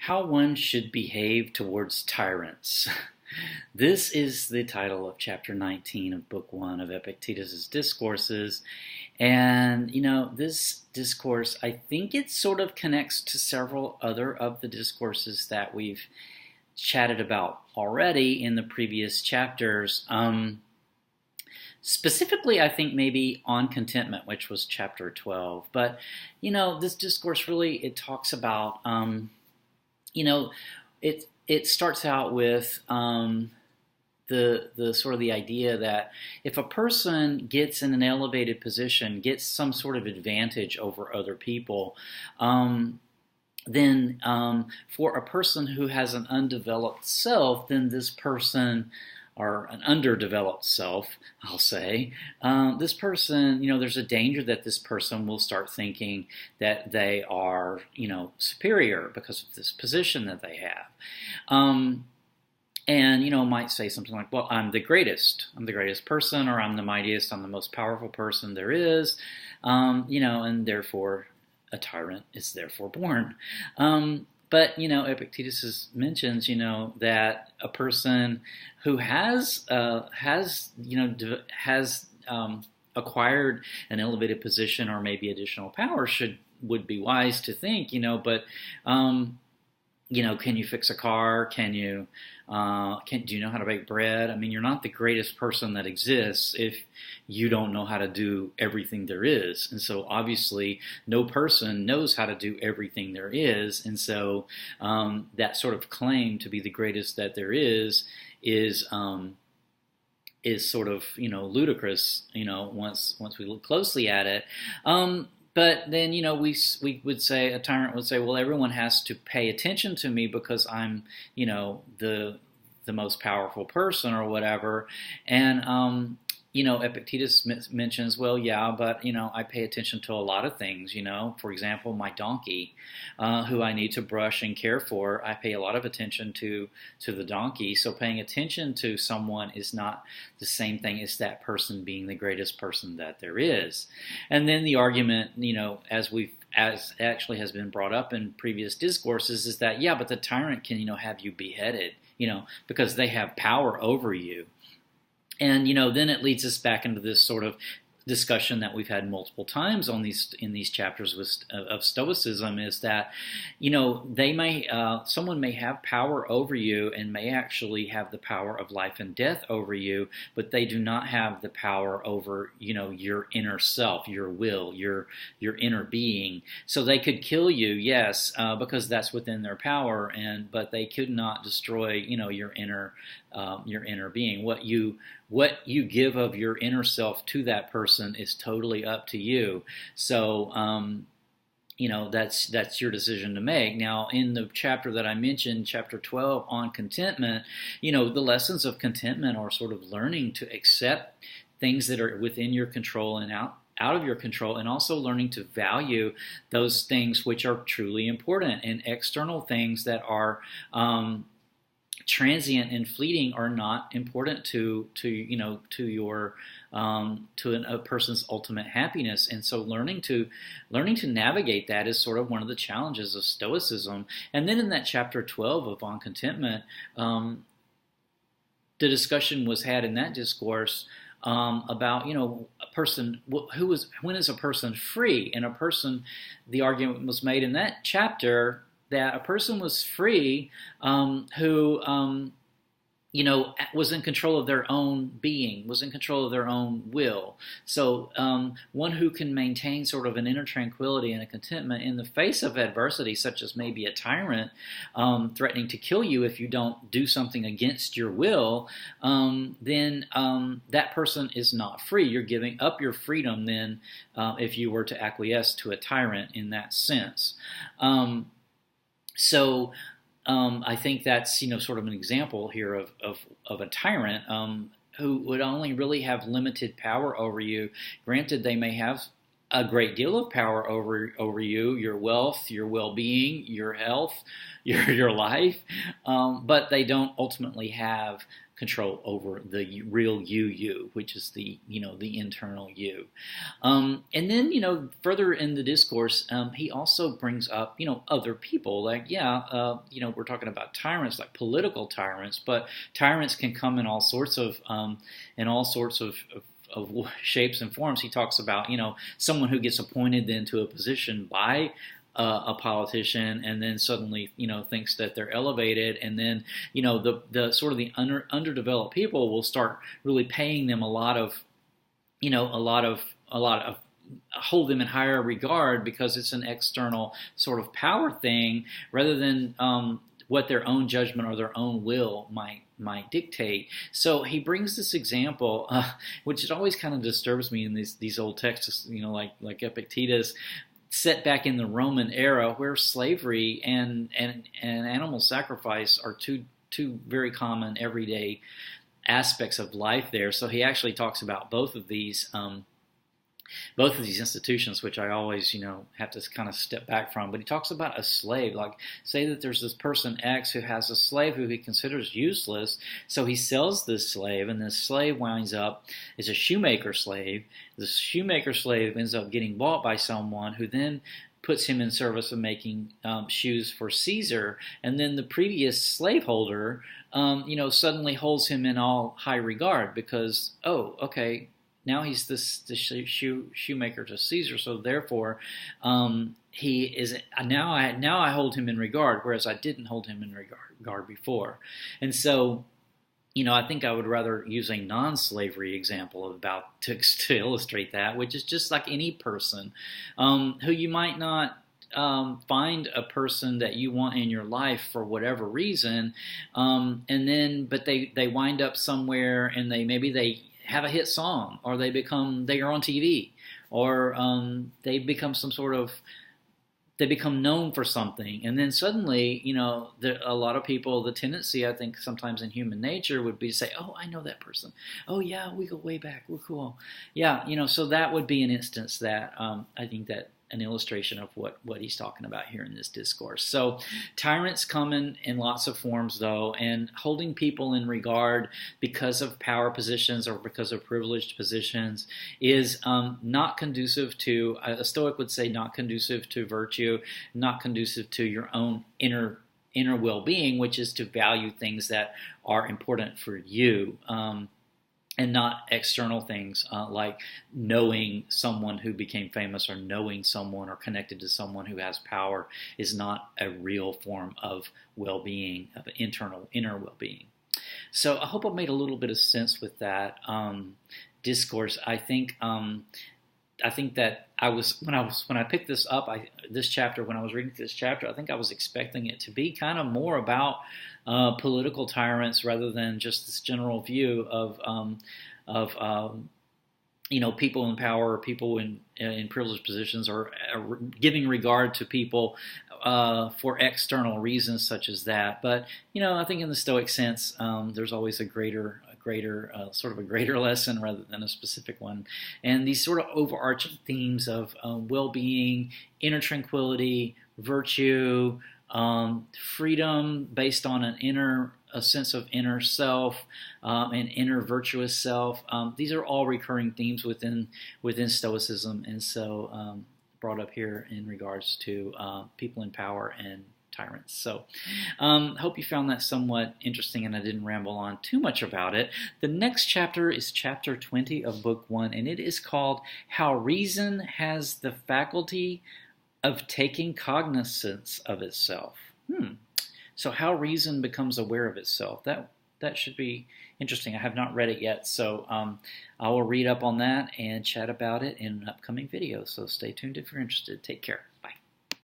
How One Should Behave Towards Tyrants. This is the title of chapter 19 of book 1 of Epictetus' Discourses. And, this discourse, I think it sort of connects to several other of the discourses that we've chatted about already in the previous chapters. Specifically, I think maybe on contentment, which was chapter 12. But, this discourse really, it talks about, it starts out with the sort of the idea that if a person gets in an elevated position, gets some sort of advantage over other people, then for a person who has an undeveloped self, then this person, or an underdeveloped self, I'll say, this person, there's a danger that this person will start thinking that they are, superior because of this position that they have. And, might say something like, well, I'm the greatest person, or I'm the mightiest, I'm the most powerful person there is, and therefore a tyrant is therefore born. But, Epictetus mentions, that a person who has acquired an elevated position or maybe additional power would be wise to think, but, can you fix a car? Do you know how to bake bread? I mean, you're not the greatest person that exists if you don't know how to do everything there is. And so obviously no person knows how to do everything there is. And so that sort of claim to be the greatest that there is sort of, ludicrous, once we look closely at it. But then, we would say, a tyrant would say, well, everyone has to pay attention to me because I'm, the most powerful person or whatever. And, Epictetus mentions, well, yeah, but, I pay attention to a lot of things, for example, my donkey, who I need to brush and care for. I pay a lot of attention to the donkey. So paying attention to someone is not the same thing as that person being the greatest person that there is. And then the argument, as actually has been brought up in previous discourses, is that, yeah, but the tyrant can, have you beheaded, because they have power over you. And, then it leads us back into this sort of discussion that we've had multiple times in these chapters of Stoicism, is that, someone may have power over you and may actually have the power of life and death over you, but they do not have the power over, your inner self, your will, your inner being. So they could kill you, yes, because that's within their power, but they could not destroy, your inner being. What you give of your inner self to that person is totally up to you. So, that's your decision to make. Now, in the chapter that I mentioned, chapter 12 on contentment, the lessons of contentment are sort of learning to accept things that are within your control and out of your control, and also learning to value those things which are truly important, and external things that are transient and fleeting are not important to a person's ultimate happiness. And so learning to navigate that is sort of one of the challenges of Stoicism. And then in that chapter 12 of On Contentment, the discussion was had in that discourse about, a person when is a person free? And the argument was made in that chapter that a person was free who, was in control of their own being, was in control of their own will. So one who can maintain sort of an inner tranquility and a contentment in the face of adversity, such as maybe a tyrant threatening to kill you if you don't do something against your will, then that person is not free. You're giving up your freedom then if you were to acquiesce to a tyrant in that sense. So I think that's, sort of an example here of a tyrant who would only really have limited power over you. Granted, they may have a great deal of power over you, your wealth, your well-being, your health, your life, but they don't ultimately have control over the real you, which is the the internal you. And then further in the discourse, he also brings up other people. Like we're talking about tyrants, like political tyrants, but tyrants can come in all sorts of shapes and forms. He talks about someone who gets appointed then to a position by a politician, and then suddenly thinks that they're elevated, and then the sort of the underdeveloped people will start really paying them a lot of hold them in higher regard because it's an external sort of power thing rather than what their own judgment or their own will might dictate. So he brings this example, which it always kind of disturbs me in these old texts, like Epictetus, set back in the Roman era, where slavery and animal sacrifice are two very common everyday aspects of life there. So he actually talks about both of these institutions, which I always, have to kind of step back from. But he talks about a slave. Like, say that there's this person X who has a slave who he considers useless, so he sells this slave, and this slave winds up as a shoemaker slave. The shoemaker slave ends up getting bought by someone who then puts him in service of making shoes for Caesar, and then the previous slaveholder, suddenly holds him in all high regard because, oh, okay, now he's the shoemaker to Caesar, so therefore he is now I hold him in regard, whereas I didn't hold him in regard before. And so, I think I would rather use a non-slavery example to illustrate that, which is just like any person who you might not find a person that you want in your life for whatever reason, but they wind up somewhere, and maybe they have a hit song, or they are on TV, or they become known for something, and then suddenly, a lot of people, the tendency, I think, sometimes in human nature would be to say, "Oh, I know that person. Oh, yeah, we go way back. We're cool." Yeah, so that would be an instance that I think that an illustration of what he's talking about here in this discourse. So tyrants come in lots of forms, though, and holding people in regard because of power positions or because of privileged positions is not conducive to, a Stoic would say, not conducive to virtue, not conducive to your own inner well-being, which is to value things that are important for you. And not external things like knowing someone who became famous, or knowing someone or connected to someone who has power is not a real form of well-being, of inner well-being. So I hope I made a little bit of sense with that discourse. I think that when I picked this up, this chapter, when I was reading this chapter, I think I was expecting it to be kind of more about political tyrants rather than just this general view of people in power, or people in privileged positions, or giving regard to people for external reasons such as that. But I think in the Stoic sense, there's always a greater lesson rather than a specific one. And these sort of overarching themes of well-being, inner tranquility, virtue, freedom based on a sense of inner self, and inner virtuous self. These are all recurring themes within Stoicism, and so brought up here in regards to people in power and tyrants. So hope you found that somewhat interesting and I didn't ramble on too much about it. The next chapter is chapter 20 of book 1, and it is called How Reason Has the Faculty of Taking Cognizance of Itself. So how reason becomes aware of itself. That should be interesting. I have not read it yet, so I will read up on that and chat about it in an upcoming video. So stay tuned if you're interested. Take care.